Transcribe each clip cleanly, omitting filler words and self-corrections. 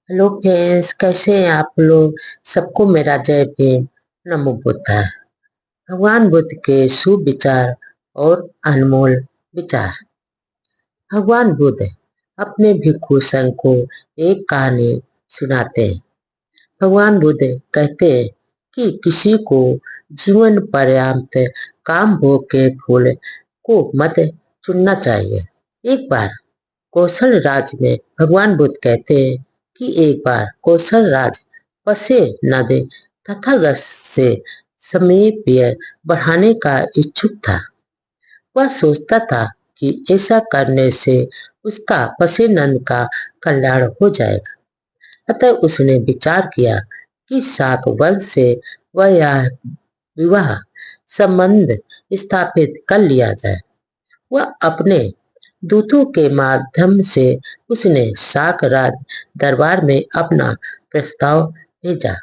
Hello friends, कैसे हैं आप लोग। सबको मेरा जय भीम। नमो बुद्धाय। भगवान बुद्ध के शुभ विचार और अनमोल विचार। भगवान बुद्ध अपने भिक्षु संघ को एक कहानी सुनाते हैं। भगवान बुद्ध कहते हैं कि किसी को जीवन पर्यंत काम भोग के फूल को मत चुनना चाहिए। एक बार कौशल राज में भगवान बुद्ध कहते हैं कि एक बार कौशल राज पसे नदी तथागत से समीप बढ़ाने का इच्छुक था। वह सोचता था कि ऐसा करने से उसका पसेनंद का कल्याण हो जाएगा। अतः उसने विचार किया कि शाक वंश से वह यह विवाह संबंध स्थापित कर लिया जाए। वह अपने दूतों के माध्यम से उसने शाक राज दरबार में अपना प्रस्ताव भेजा।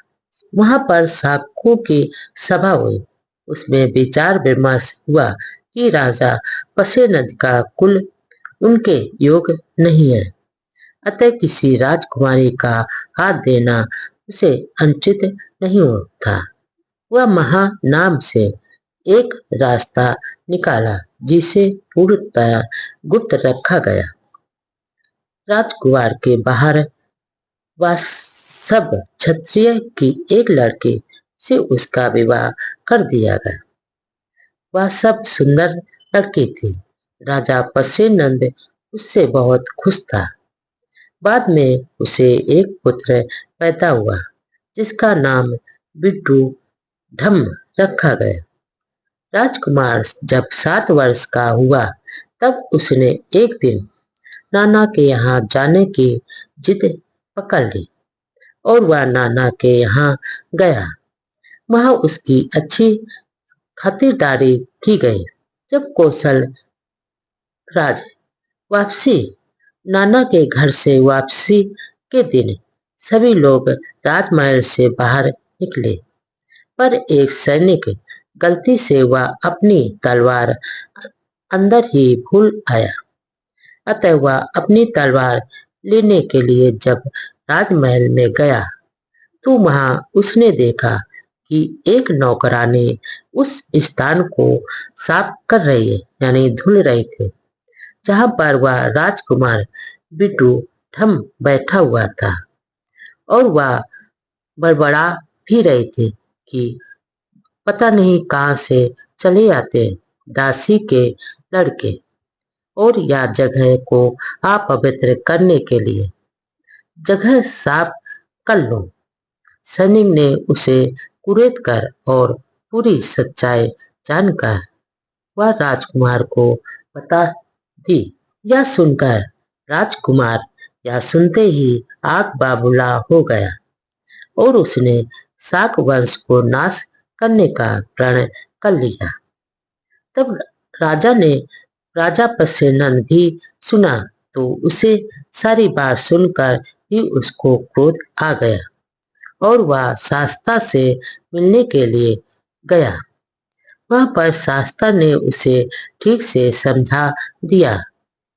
वहां पर शाकों की सभा हुई। उसमें विचार विमर्श हुआ कि राजा पसेनद का कुल उनके योग नहीं है, अतः किसी राजकुमारी का हाथ देना उसे अनुचित नहीं था। वह महा नाम से एक रास्ता निकाला जिसे पूर्णतः गुप्त रखा गया। राजकुमार के बाहर वह सब क्षत्रिय की एक लड़की से उसका विवाह कर दिया गया। वह सब सुंदर लड़की थी। राजा पसेनंद उससे बहुत खुश था। बाद में उसे एक पुत्र पैदा हुआ जिसका नाम बिट्टू ढम रखा गया। राजकुमार जब 7 वर्ष का हुआ तब उसने एक दिन नाना के यहाँ जाने की जिद पकड़ ली और वह नाना के यहाँ गया। वहां उसकी अच्छी खातिरदारी की गई। जब कौशल राज वापसी नाना के घर से वापसी के दिन सभी लोग राजमहल से बाहर निकले, पर एक सैनिक गलती से वह अपनी तलवार अंदर ही भूल आया। अतः वह अपनी तलवार लेने के लिए जब राजमहल में गया तो वहां उसने देखा कि एक नौकरानी उस स्थान को साफ कर रही है, यानी धुल रही थी, जहां पर वह राजकुमार बिट्टू ठम बैठा हुआ था। और वह बड़बड़ा भी रही थी कि पता नहीं कहां से चले आते दासी के लड़के और यह जगह को अपवित्र करने के लिए। जगह साफ कर लो। सैनिक ने उसे कुरेद कर और पूरी सच्चाई जानकर वह राजकुमार को बता दी। यह सुनकर राजकुमार यह सुनते ही आग बाबूला हो गया और उसने शाक वंश को नाश करने का प्रण कर लिया। तब राजा पसेनन भी सुना तो उसे सारी बात सुनकर ही उसको क्रोध आ गया और वह शास्ता से मिलने के लिए गया। वहां पर शास्ता ने उसे ठीक से समझा दिया।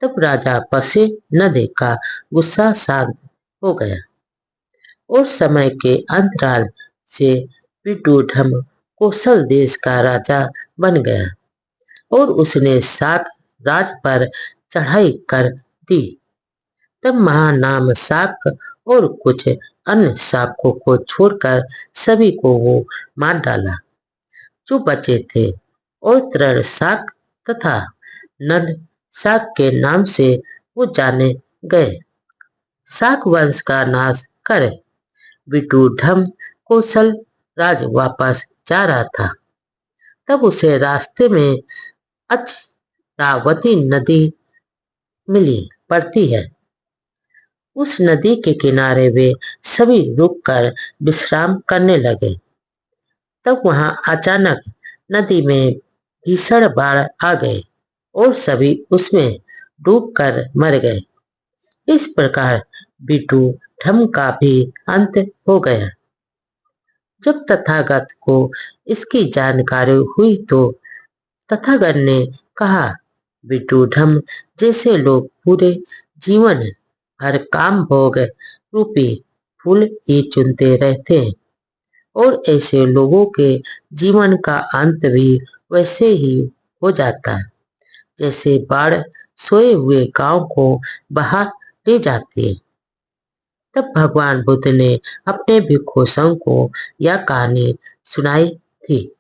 तब राजा पसेनद का गुस्सा शांत हो गया और समय के अंतराल से विदूढ़म कौशल देश का राजा बन गया और उसने शाक राज पर चढ़ाई कर दी। तब महानाम शाक और कुछ अन्य शाकों को छोड़कर सभी को वो मार डाला जो बचे थे और तृण शाक तथा नद शाक के नाम से वो जाने गए। शाक वंश का नाश कर विदूढ़म कौशल राज वापस जा रहा था। तब उसे रास्ते में अचरावती नदी मिली पड़ती है। उस नदी के किनारे वे सभी रुककर विश्राम करने लगे। तब वहां अचानक नदी में भीषण बाढ़ आ गए और सभी उसमें डूबकर मर गए। इस प्रकार बिट्टू ढम का भी अंत हो गया। जब तथागत को इसकी जानकारी हुई तो तथागत ने कहा, विदूढ़म जैसे लोग पूरे जीवन भर काम भोग रूपी फूल ही चुनते रहते हैं और ऐसे लोगों के जीवन का अंत भी वैसे ही हो जाता है जैसे बाढ़ सोए हुए गांव को बहा ले जाती है। तब भगवान बुद्ध ने अपने भिक्षुओं को यह कहानी सुनाई थी।